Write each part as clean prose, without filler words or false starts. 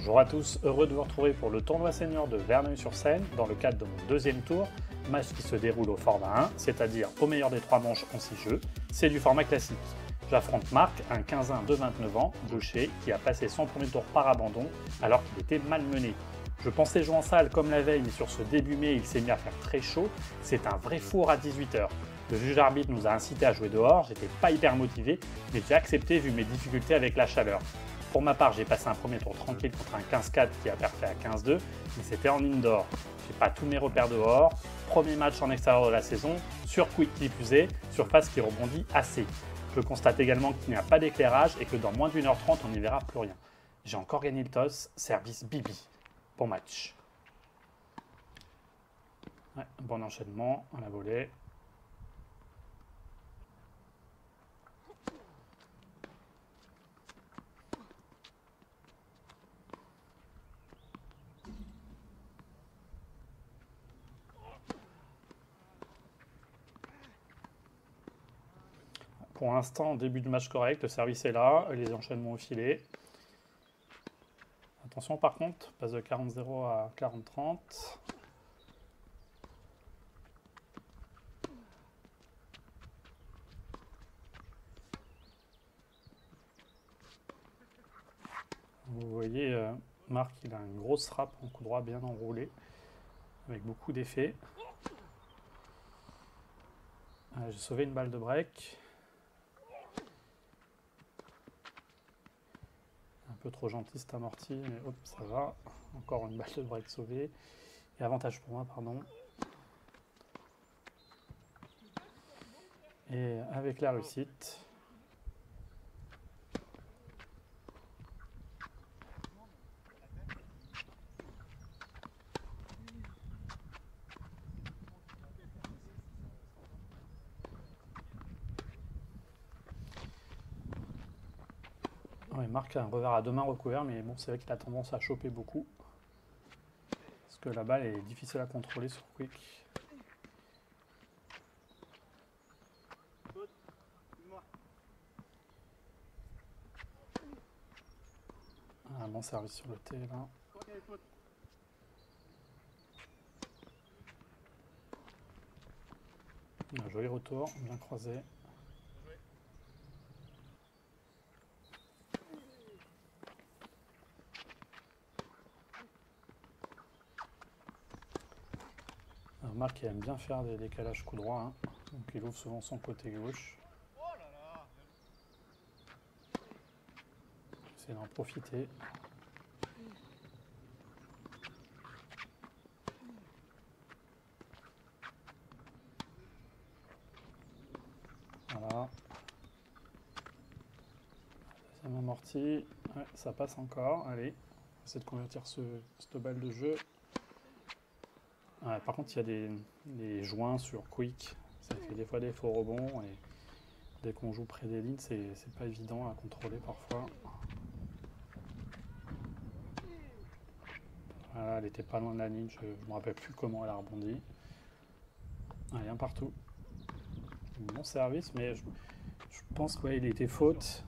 Bonjour à tous, heureux de vous retrouver pour le tournoi senior de Verneuil-sur-Seine dans le cadre de mon deuxième tour, match qui se déroule au format 1, c'est-à-dire au meilleur des 3 manches en 6 jeux, c'est du format classique. J'affronte Marc, un 15-1 de 29 ans, gaucher, qui a passé son premier tour par abandon alors qu'il était malmené. Je pensais jouer en salle comme la veille, mais sur ce début mai, il s'est mis à faire très chaud. C'est un vrai four à 18h. Le juge arbitre nous a incité à jouer dehors, j'étais pas hyper motivé, mais j'ai accepté vu mes difficultés avec la chaleur. Pour ma part, j'ai passé un premier tour tranquille contre un 15-4 qui a perfait à 15-2, mais c'était en indoor. J'ai pas tous mes repères dehors. Premier match en extérieur de la saison, sur quick qui plus est, surface qui rebondit assez. Je constate également qu'il n'y a pas d'éclairage et que dans moins d'1h30, on n'y verra plus rien. J'ai encore gagné le toss, service Bibi. Bon match. Ouais, bon enchaînement à la volée. Pour l'instant, début de match correct, le service est là, les enchaînements au filet. Attention par contre, passe de 40-0 à 40-30. Vous voyez, Marc, il a une grosse frappe en coup droit bien enroulé, avec beaucoup d'effets. J'ai sauvé une balle de break. Un peu trop gentil cet amorti, mais hop, ça va. Encore une balle de break sauvée. Et avantage pour moi, pardon. Et avec la réussite. Ouais, Marc a un revers à 2 mains recouvert, mais bon, c'est vrai qu'il a tendance à choper beaucoup. Parce que la balle est difficile à contrôler sur quick. Un bon service sur le T là. Un joli retour, bien croisé. Alors Marc il aime bien faire des décalages coup droit, hein. Donc il ouvre souvent son côté gauche. J'essaie d'en profiter. Voilà. Deuxième amorti. Ouais, ça passe encore. Allez, on essaie de convertir cette balle de jeu. Ouais, par contre, il y a des joints sur quick. Ça fait des fois des faux rebonds. Et dès qu'on joue près des lignes, c'est pas évident à contrôler parfois. Voilà, elle était pas loin de la ligne. Je me rappelle plus comment elle a rebondi. Allez, un partout. Bon service, mais je pense qu'il était faute.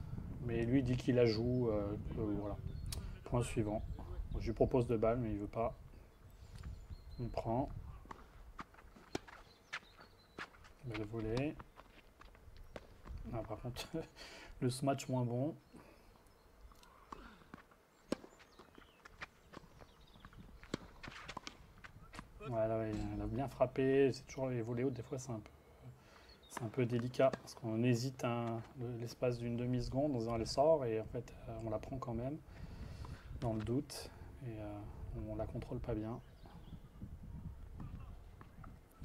Mais lui dit qu'il la joue. Voilà. Point suivant. Je lui propose 2 balles, mais il veut pas. On prend. Belle volée. Ah, par contre, le smash moins bon. Voilà, ouais, elle a bien frappé. C'est toujours les volées hautes, des fois c'est un peu délicat parce qu'on hésite l'espace d'une demi-seconde, on elle sort et en fait on la prend quand même dans le doute et on la contrôle pas bien.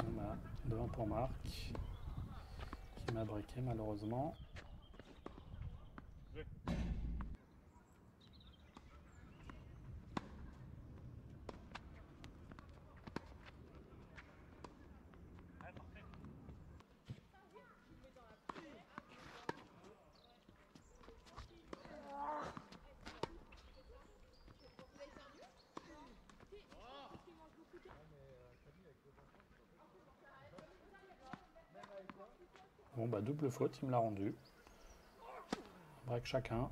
On a devant pour Marc qui m'a breaké malheureusement. Bon bah double faute, il me l'a rendu. Break chacun.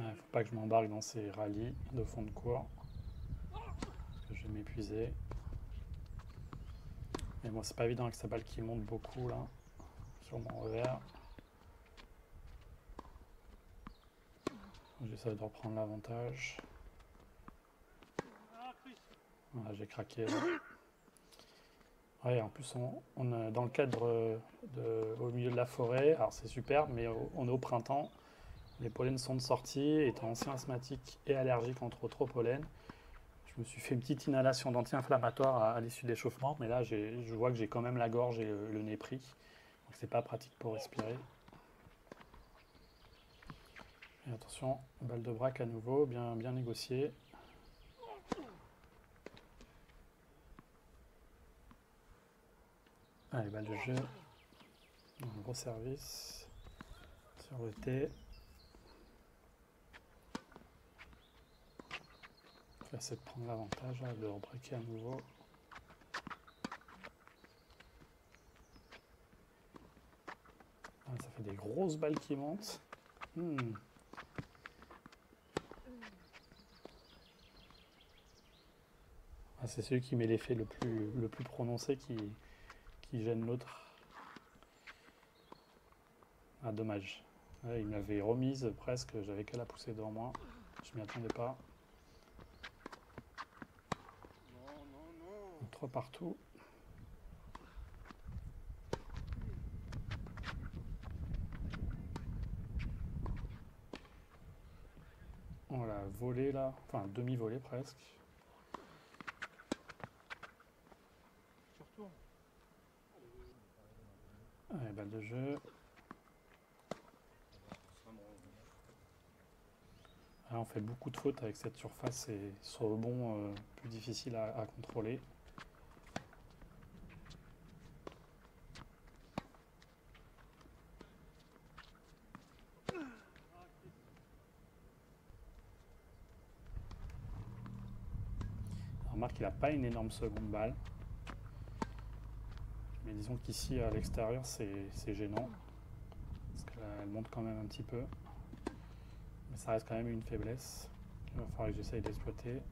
Ouais, faut pas que je m'embarque dans ces rallyes de fond de cours. Parce que je vais m'épuiser. Mais bon, c'est pas évident avec sa balle qui monte beaucoup là. Sur mon revers. J'essaie de reprendre l'avantage. Voilà, j'ai craqué là. Ouais, en plus, on est dans le cadre au milieu de la forêt. Alors c'est super, mais on est au printemps. Les pollens sont de sortie. Étant ancien asthmatique et allergique entre autres au pollen, je me suis fait une petite inhalation d'anti-inflammatoire à l'issue de l'échauffement. Mais là, je vois que j'ai quand même la gorge et le nez pris. Donc c'est pas pratique pour respirer. Et attention, balle de braque à nouveau, bien négociée. Allez, balle de jeu. Un gros service sur le T. Je vais essayer de prendre l'avantage, de rebraquer à nouveau. Ah, ça fait des grosses balles qui montent. Ah, c'est celui qui met l'effet le plus prononcé qui gêne l'autre. Ah, dommage. Ouais, il m'avait remise presque, j'avais qu'à la pousser devant moi. Je m'y attendais pas. Donc, 3 partout. On l'a volé là, enfin demi-volé presque. Allez, balle de jeu. Là, on fait beaucoup de fautes avec cette surface et ce rebond plus difficile à contrôler. Remarque qu'il n'a pas une énorme seconde balle. Mais disons qu'ici à l'extérieur c'est gênant. Parce qu'elle monte quand même un petit peu. Mais ça reste quand même une faiblesse. Il va falloir que j'essaye d'exploiter.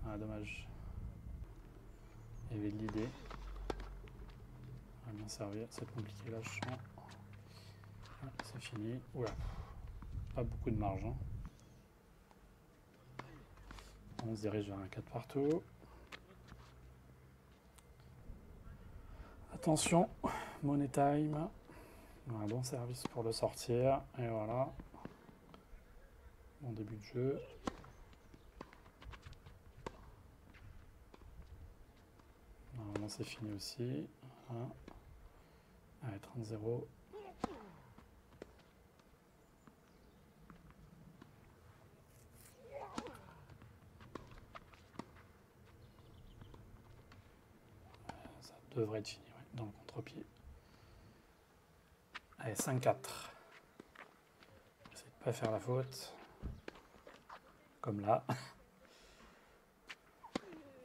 Ah, dommage. Il y avait de l'idée. On va bien servir. C'est compliqué là, je sens. Ah, c'est fini. Oula. Pas beaucoup de marge. Hein. On se dirige vers un 4 partout. Attention, money time. Un bon service pour le sortir. Et voilà. Bon début de jeu. Normalement c'est fini aussi. Voilà. Allez, 30-0. Ça devrait être fini, ouais, dans le contre-pied. Allez, 5-4. J'essaie de ne pas faire la faute. Comme là.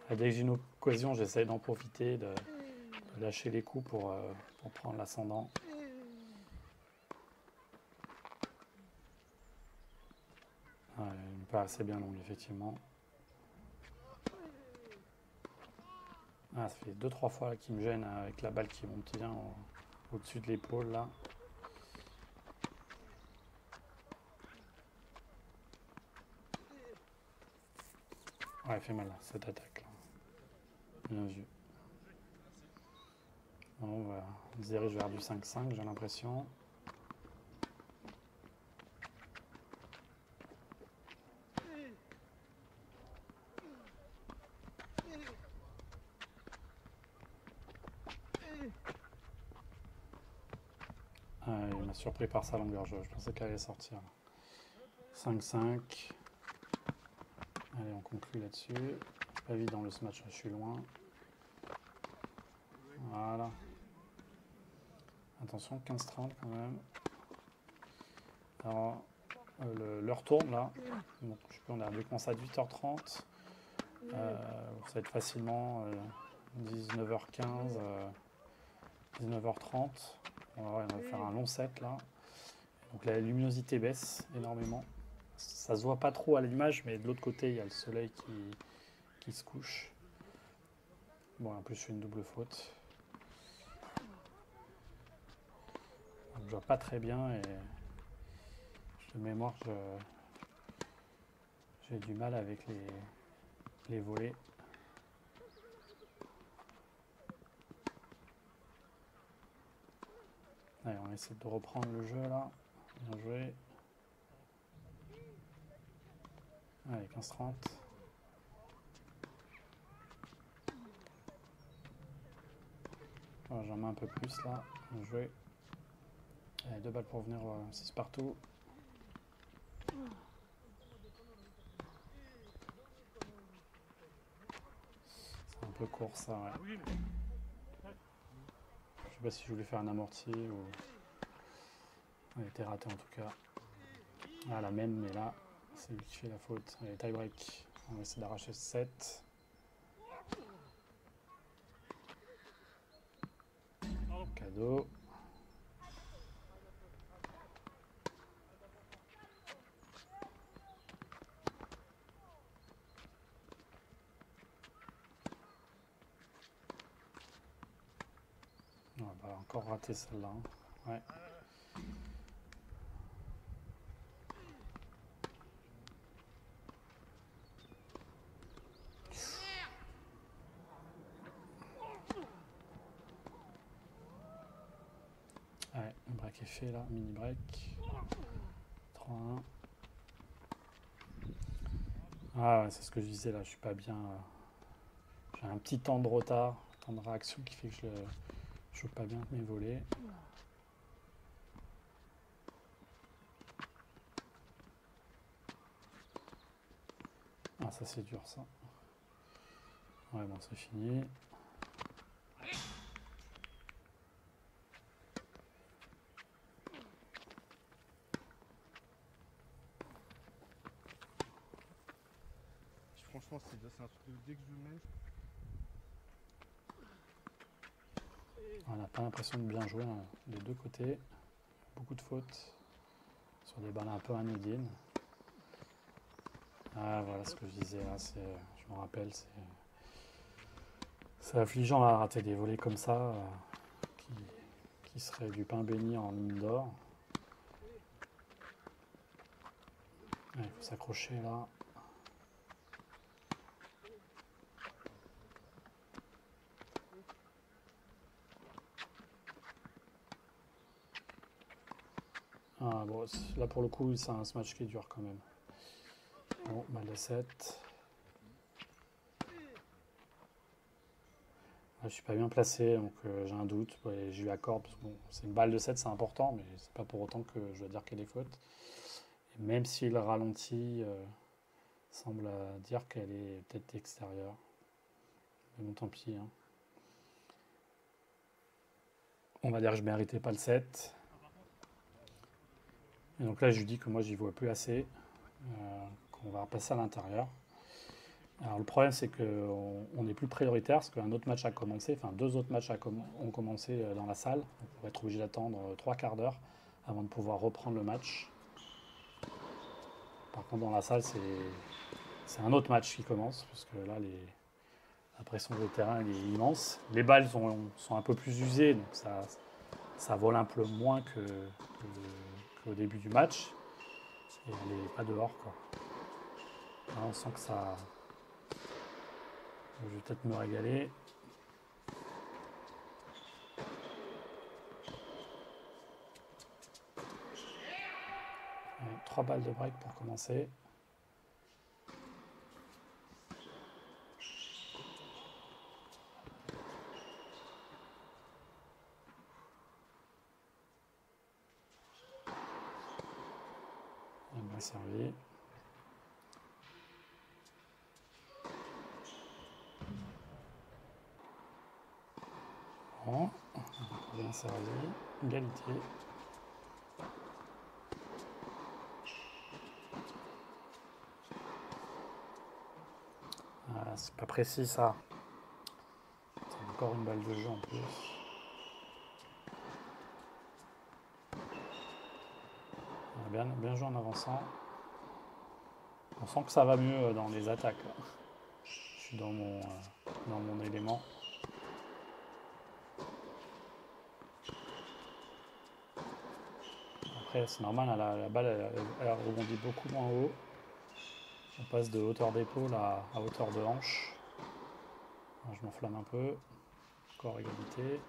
Dès que j'ai une occasion, j'essaie d'en profiter, de lâcher les coups pour prendre l'ascendant. Ouais, elle n'est pas assez bien longue, effectivement. Ah, ça fait 2-3 fois qu'il me gêne avec la balle qui monte bien au-dessus de l'épaule, là. Ouais, elle fait mal, cette attaque. Là. Bien vu. Bon, on se dirige vers du 5-5, j'ai l'impression. Il m'a surpris par sa longueur, je pensais qu'elle allait sortir. 5-5. Allez, on conclut là-dessus. C'est pas évident le match, je suis loin. Voilà. Attention, 15-30 quand même. Alors, l'heure tourne là. Donc, je sais plus, on a dû commencer à 8h30. Ça va être facilement 19h15, 19h30. On va faire un long set là. Donc la luminosité baisse énormément. Ça se voit pas trop à l'image, mais de l'autre côté, il y a le soleil qui se couche. Bon, en plus, je fais une double faute. Donc, je vois pas très bien et de mémoire, j'ai du mal avec les volets. Allez, on essaie de reprendre le jeu là. Bien joué. Allez, 15-30. J'en mets un peu plus là. Bien joué. Allez, 2 balles pour venir 6 partout. C'est un peu court ça, ouais. Je sais pas si je voulais faire un amorti ou... Elle était ratée en tout cas. Ah, la même, mais là, c'est lui qui fait la faute. Allez, tie break. On va essayer d'arracher 7. Cadeau. On va encore rater celle-là. Hein. Ouais. Ouais, le break est fait là, mini break. 3-1. Ah ouais, c'est ce que je disais là, je suis pas bien. J'ai un petit temps de retard, temps de réaction qui fait que je joue pas bien mes volets. Ah ça c'est dur ça. Ouais bon c'est fini. Franchement c'est un truc dès que je mène. On n'a pas l'impression de bien jouer hein, des deux côtés. Beaucoup de fautes sur des balles un peu anodines. Ah voilà ce que je disais là, je me rappelle, c'est affligeant à rater des volets comme ça qui seraient du pain béni en mine d'or. Il faut s'accrocher là. Ah bon, là pour le coup c'est un match qui est dur quand même. Bon, balle de 7. Là, je suis pas bien placé, donc j'ai un doute. Ouais, j'ai eu accord, parce que bon, c'est une balle de 7, c'est important, mais c'est pas pour autant que je dois dire qu'elle est faute. Et même si le ralenti semble dire qu'elle est peut-être extérieure. Mais bon, tant pis. Hein. On va dire que je méritais pas le 7. Et donc là, je lui dis que moi, j'y vois plus assez, qu'on va repasser à l'intérieur. Alors le problème, c'est qu'on est plus prioritaire parce qu'un autre match a commencé, enfin 2 autres matchs ont commencé dans la salle. On va être obligé d'attendre 3 quarts d'heure avant de pouvoir reprendre le match. Par contre, dans la salle, c'est un autre match qui commence, parce que là, la pression de terrain elle est immense. Les balles sont un peu plus usées, donc ça vole un peu moins qu'au début du match. Et elle n'est pas dehors, quoi. Là, on sent que ça... Je vais peut-être me régaler. 3 balles de break pour commencer. Bien servi. Bon, bien servi. Égalité. Ah, c'est pas précis ça. C'est encore une balle de jeu en plus. bien joué en avançant. On sent que ça va mieux dans les attaques. Là. Je suis dans mon élément. Après, c'est normal, hein, la balle elle rebondit beaucoup moins haut. On passe de hauteur d'épaule à hauteur de hanche. Alors, je m'enflamme un peu. Encore égalité.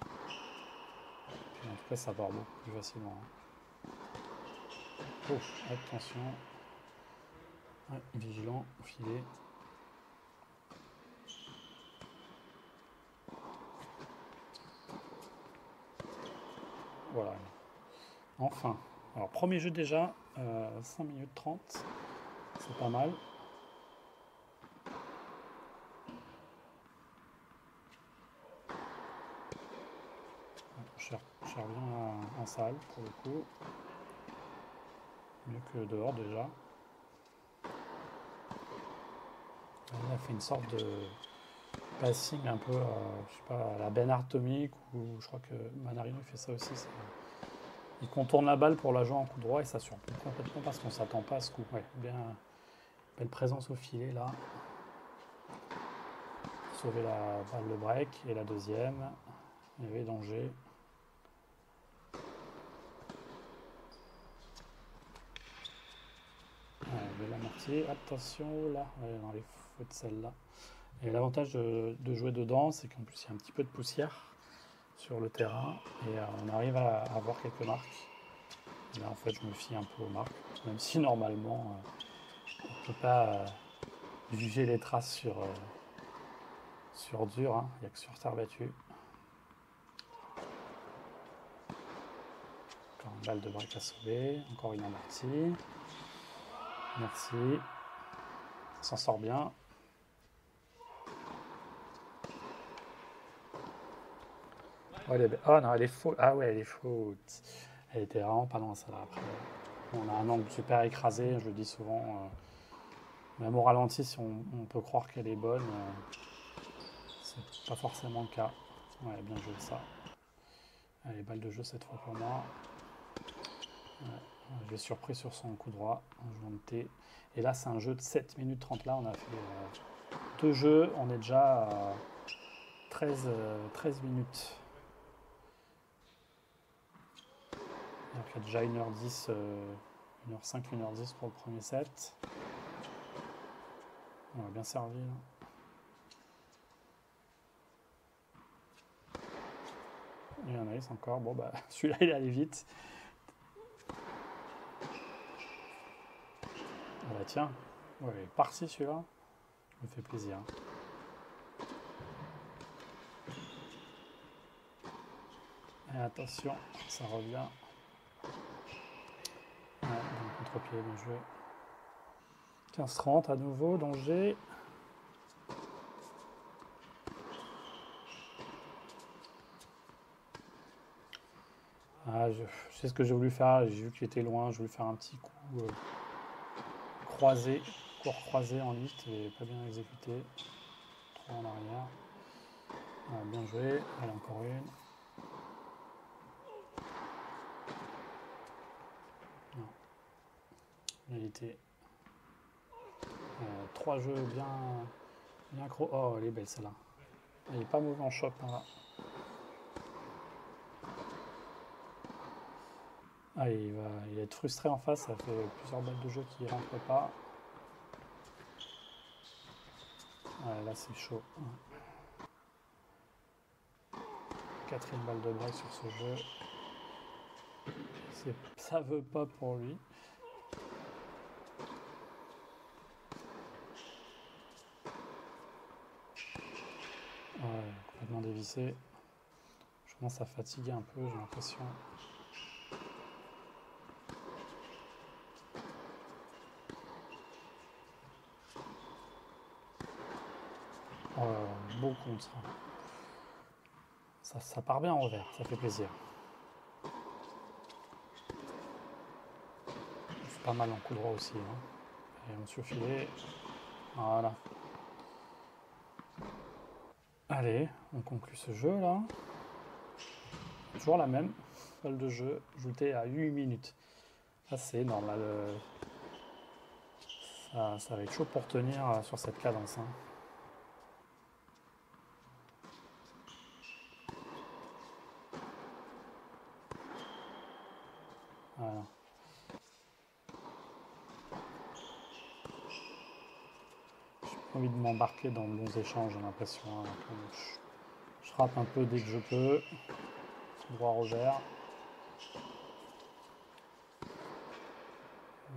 Puis, en tout cas, ça part beaucoup plus facilement. Oh, attention. Ouais, vigilant, filet. Voilà. Enfin. Alors, premier jeu déjà, 5 minutes 30. C'est pas mal. Je reviens en salle pour le coup. Mieux que dehors déjà. Il a fait une sorte de passing un peu, je sais pas, à la Ben Atomique, ou je crois que Manarino fait ça aussi. Il contourne la balle pour la jouer en coup droit et ça surprend complètement parce qu'on s'attend pas à ce coup. Ouais, bien, belle présence au filet là. Sauver la balle de break et la deuxième. Il y avait danger. Belle amortie. Attention là, ouais, dans les fautes celle-là. Et l'avantage de jouer dedans, c'est qu'en plus il y a un petit peu de poussière sur le terrain et on arrive à avoir quelques marques. Et là en fait je me fie un peu aux marques, même si normalement on ne peut pas juger les traces sur dur, hein. Il n'y a que sur terre battue. Encore une balle de break à sauver, encore une amortie. Merci. Ça s'en sort bien. Oh, non, elle est faute. Ah ouais, elle est faute. Elle était vraiment pas loin, ça là. Après, on a un angle super écrasé, je le dis souvent. Même au ralenti, si on peut croire qu'elle est bonne, c'est pas forcément le cas. Ouais, bien joué ça. Allez, balle de jeu cette fois pour moi. Ouais, je l'ai surpris sur son coup droit en jouant de T. Et là, c'est un jeu de 7 minutes 30. Là, on a fait 2 jeux. On est déjà à 13 minutes. Il y a déjà 1h10, 1h05, 1h10 pour le premier set. On a bien servi. Là. Il y en a un encore. Bon, bah, celui-là, il est allé vite. Ah bah tiens, ouais, il est parti celui-là. Ça me fait plaisir. Et attention, ça revient. Ouais, contre-pied, bien joué. 15-30 à nouveau, danger. Ah, je sais ce que j'ai voulu faire, j'ai vu qu'il était loin, je voulais faire un petit coup croisé, court croisé en lift et pas bien exécuté. Trop en arrière. Ah, bien joué, allez encore une. Non. Égalité. 3 jeux bien gros. Oh, elle est belle celle-là. Elle est pas mauvais en shop hein, là. Ah, il va être frustré en face, ça fait plusieurs balles de jeu qui ne rentrent pas. Ouais, là c'est chaud. Quatrième balle de break sur ce jeu. Ça veut pas pour lui. Ouais, complètement dévissé. Je commence à fatiguer un peu, j'ai l'impression. Beau contre. Ça part bien en revers, ça fait plaisir. C'est pas mal en coup droit aussi. Hein. Et on surfilé. Voilà. Allez, on conclut ce jeu là. Toujours la même balle de jeu, ajoutée à 8 minutes. Ça c'est énorme là. Ça va être chaud pour tenir sur cette cadence. Hein. Voilà. J'ai pas envie de m'embarquer dans de longs échanges, j'ai l'impression. Hein. Je frappe un peu dès que je peux. Droit revers.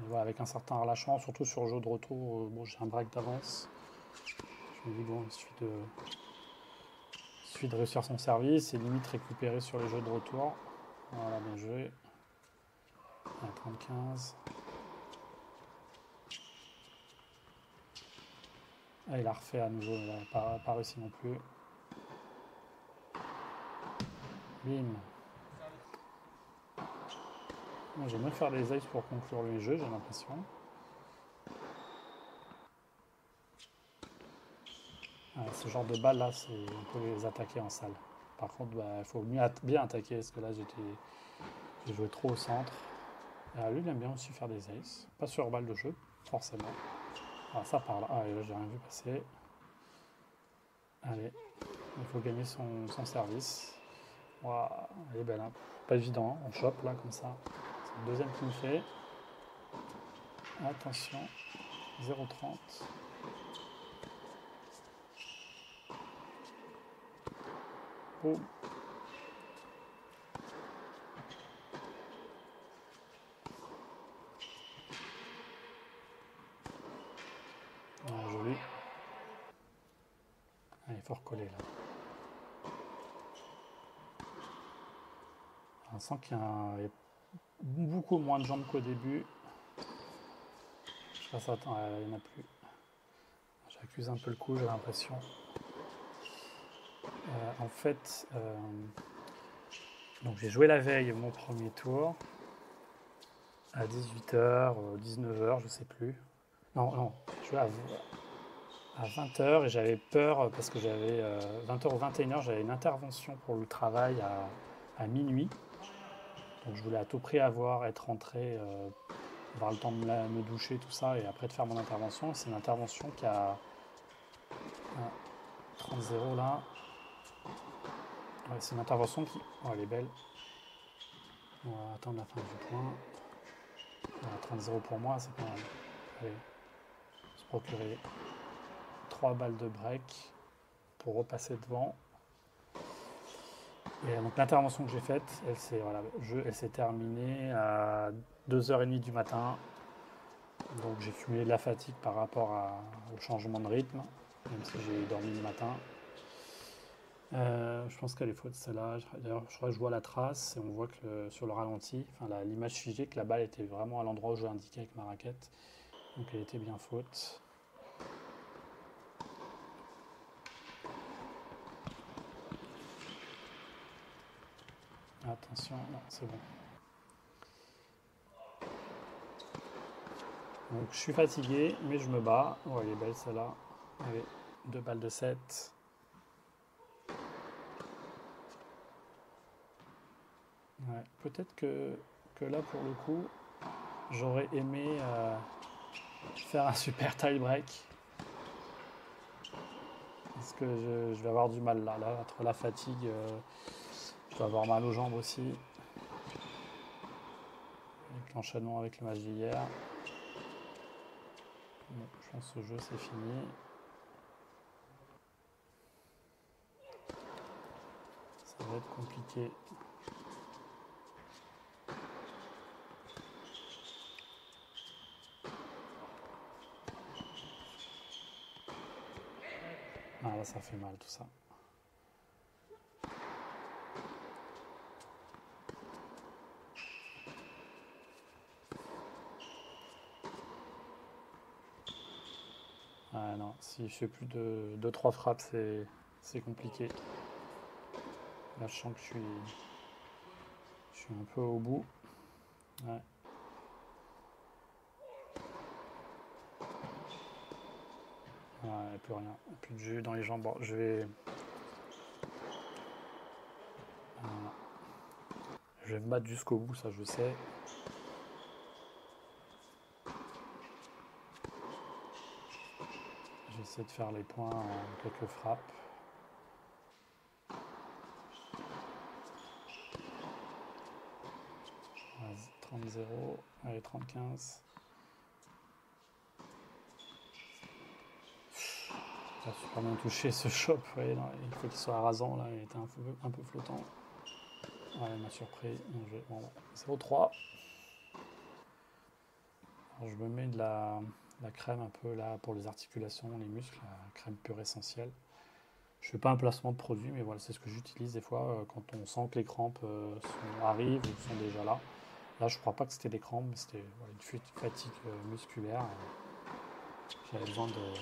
Voilà, avec un certain relâchement, surtout sur le jeu de retour. Bon, j'ai un break d'avance. Je me dis, bon, il suffit de réussir son service et limite récupérer sur les jeux de retour. Voilà, bien joué. À 35. Ah, il a refait à nouveau, il n'a pas réussi non plus. Bim. J'aime bien faire des aces pour conclure les jeux, j'ai l'impression. Ouais, ce genre de balles là, on peut les attaquer en salle. Par contre, il faut bien attaquer parce que là j'ai joué trop au centre. Lui, il aime bien aussi faire des aces. Pas sur balle de jeu, forcément. Ah, ça part là. Ah, et là, j'ai rien vu passer. Allez, il faut gagner son service. Wow, elle est belle, hein. Pas évident, hein. On chope là comme ça. C'est le deuxième qui me fait. Attention, 0,30. Boum. Ah, joli. Ah, il faut recoller là. On sent qu'il y a beaucoup moins de jambes qu'au début. Je passe à il n'y en a plus. J'accuse un peu le coup, j'ai l'impression. En fait, donc j'ai joué la veille mon premier tour à 18h, 19h, je sais plus. Non, je jouais à 20h et j'avais peur parce que j'avais 20h ou 21h, j'avais une intervention pour le travail à minuit. Donc je voulais à tout prix être rentré, avoir le temps de me doucher, tout ça, et après de faire mon intervention. C'est une intervention qui a 30-0 là. Ouais, c'est une intervention qui... Oh, elle est belle. On va attendre la fin du point. 30-0 pour moi, c'est pas mal. Allez, se procurer 3 balles de break pour repasser devant. Et donc l'intervention que j'ai faite, elle s'est terminée à 2h30 du matin. Donc j'ai cumulé de la fatigue par rapport au changement de rythme, même si j'ai dormi le matin. Je pense qu'elle est faute celle-là. D'ailleurs, je crois que je vois la trace et on voit que sur le ralenti, l'image figée, que la balle était vraiment à l'endroit où je indiqué avec ma raquette. Donc elle était bien faute. Attention, non, c'est bon. Donc je suis fatigué, mais je me bats. Oh, elle est belle celle-là. Allez, 2 balles de 7. Ouais, peut-être que là, pour le coup, j'aurais aimé faire un super tie-break. Parce que je vais avoir du mal là entre la fatigue, je vais avoir mal aux jambes aussi. Avec l'enchaînement avec le match d'hier. Bon, je pense que ce jeu c'est fini. Ça va être compliqué. Ah là, ça fait mal tout ça. Ah non, si je fais plus de 2-3 frappes, c'est compliqué. Là, je sens que je suis un peu au bout. Ouais. Il n'y a plus rien, plus de jus dans les jambes. Bon, je vais me battre jusqu'au bout, ça je sais. essayer de faire les points en quelques frappes. Vas-y, 30-0, allez 30-15. Il a super bien touché ce shop, vous voyez, il faut qu'il soit rasant là, il était un peu flottant. Ouais, il m'a surpris. Bon, 0-3. Alors, je me mets de la crème un peu là pour les articulations, les muscles, la crème pure essentielle. Je fais pas un placement de produit, mais voilà, c'est ce que j'utilise des fois quand on sent que les crampes arrivent ou sont déjà là. Là, je crois pas que c'était des crampes, mais c'était voilà, une fatigue musculaire. J'avais besoin de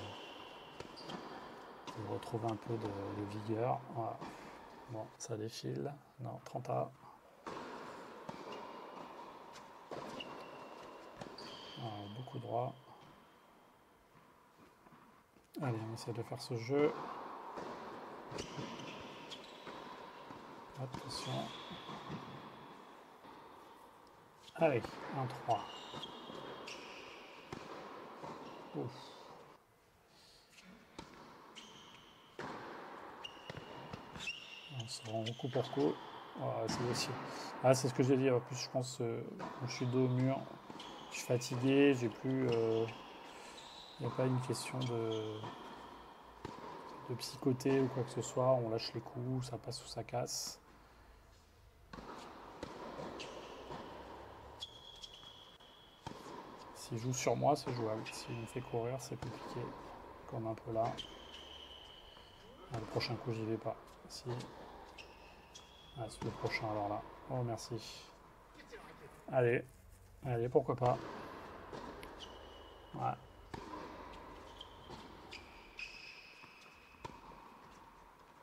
retrouver un peu de vigueur. Voilà. Bon, ça défile. Non, 30A. Voilà, beaucoup droit. Allez, on essaie de faire ce jeu. Attention. Allez, 1-3. Ouf. On se rend coup pour coup. Voilà, c'est aussi. Ah, c'est ce que j'ai dit. En plus, je pense quand je suis dos au mur, je suis fatigué, j'ai plus. Il n'y a pas une question de psychoter ou quoi que ce soit. On lâche les coups, ça passe ou ça casse. S'il joue sur moi, c'est jouable. S'il me fait courir, c'est compliqué. Comme un peu là. Ah, le prochain coup, j'y vais pas. Si. Ah, c'est le prochain alors là. Oh, merci. Allez. Allez, pourquoi pas. Ouais.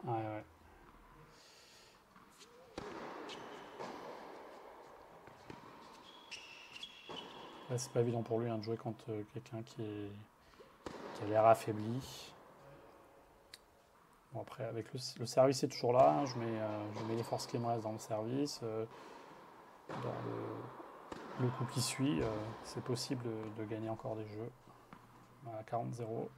Ouais, ouais. Là, c'est pas évident pour lui de jouer contre quelqu'un qui a l'air affaibli. Bon, après, avec le service est toujours là. Hein, je mets les forces qui me restent dans le service. Dans le coup qui suit, c'est possible de gagner encore des jeux. Voilà, 40-0.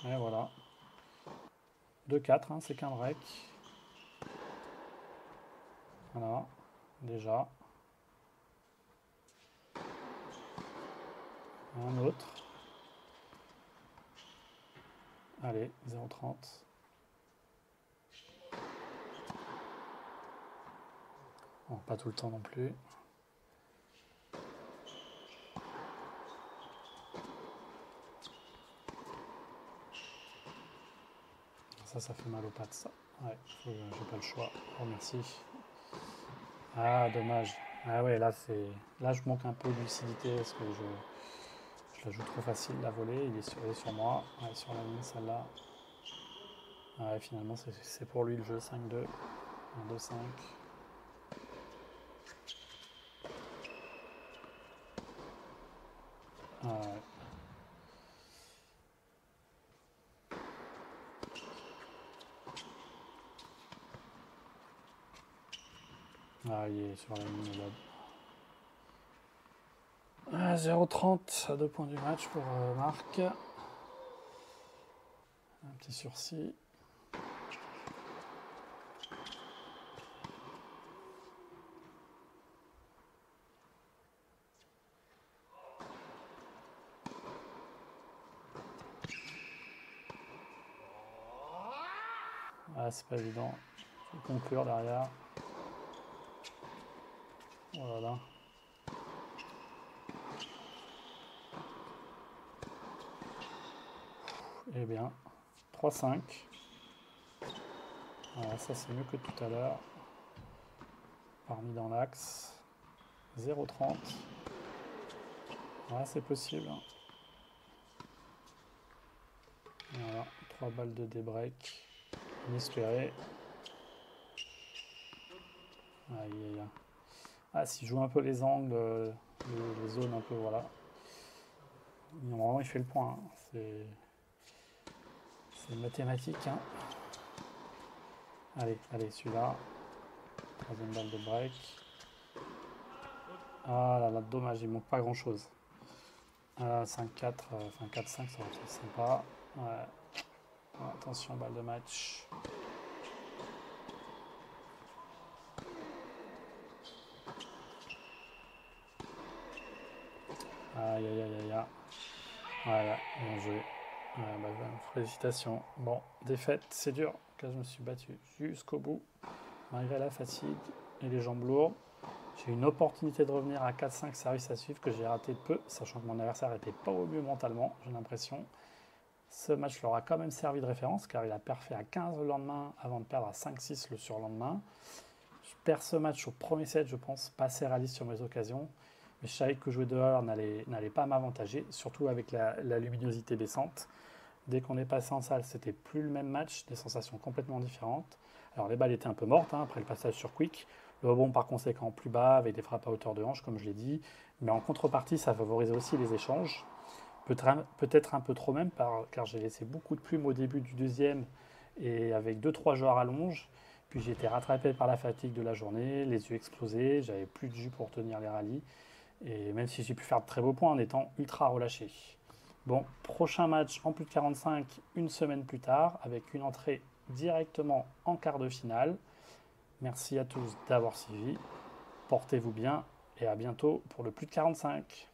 Et voilà. 2-4, hein, c'est qu'un break. Voilà, déjà. Un autre. Allez, 0-30. Bon, pas tout le temps non plus. Ça fait mal aux pattes, ça. Ouais, j'ai pas le choix. Oh, merci. Ah, dommage. Ah ouais, là, je manque un peu de lucidité parce que je la joue trop facile, la volée. Il est sur moi. Ouais, sur la ligne, celle-là. Ouais, finalement, c'est pour lui le jeu. 5-2. 1-2-5. Ouais. Ah, il est sur la ligne là. Ah, 0-30 à 2 points du match pour Marc. Un petit sursis. Ah, c'est pas évident. Faut conclure derrière. Voilà. Eh bien, 3-5. Voilà, ça c'est mieux que tout à l'heure. Parmi dans l'axe. 0-30. Ouais, c'est possible. Voilà, 3 balles de débreak. Inespéré. Aïe aïe aïe. Ah, s'il joue un peu les angles, les zones un peu, voilà. Normalement, il fait le point. Hein. C'est mathématique. Hein. Allez, allez, celui-là. Troisième balle de break. Ah là là, dommage, il manque pas grand chose. 5-4, enfin 4-5, ça va être sympa. Ouais. Attention, balle de match. Aïe aïe aïe aïe aïe. Voilà, bien joué. Ouais, bah, félicitations. Bon, défaite, c'est dur, car je me suis battu jusqu'au bout, malgré la fatigue et les jambes lourdes. J'ai eu une opportunité de revenir à 4-5 services à suivre que j'ai raté de peu, sachant que mon adversaire n'était pas au mieux mentalement, j'ai l'impression. Ce match leur a quand même servi de référence, car il a perfait à 15 le lendemain avant de perdre à 5-6 le surlendemain. Je perds ce match au premier set, je pense, pas assez réaliste sur mes occasions. Mais je savais que jouer dehors n'allait pas m'avantager, surtout avec la luminosité baissante. Dès qu'on est passé en salle, c'était plus le même match, des sensations complètement différentes. Alors les balles étaient un peu mortes après le passage sur Quick. Le rebond par conséquent plus bas, avec des frappes à hauteur de hanche, comme je l'ai dit. Mais en contrepartie, ça favorisait aussi les échanges. Peut-être un peu trop même, car j'ai laissé beaucoup de plumes au début du deuxième et avec 2-3 joueurs à longe. Puis j'ai été rattrapé par la fatigue de la journée, les yeux explosés, j'avais plus de jus pour tenir les rallyes. Et même si j'ai pu faire de très beaux points en étant ultra relâché. Bon, prochain match en plus de 45, une semaine plus tard, avec une entrée directement en quart de finale. Merci à tous d'avoir suivi. Portez-vous bien et à bientôt pour le plus de 45.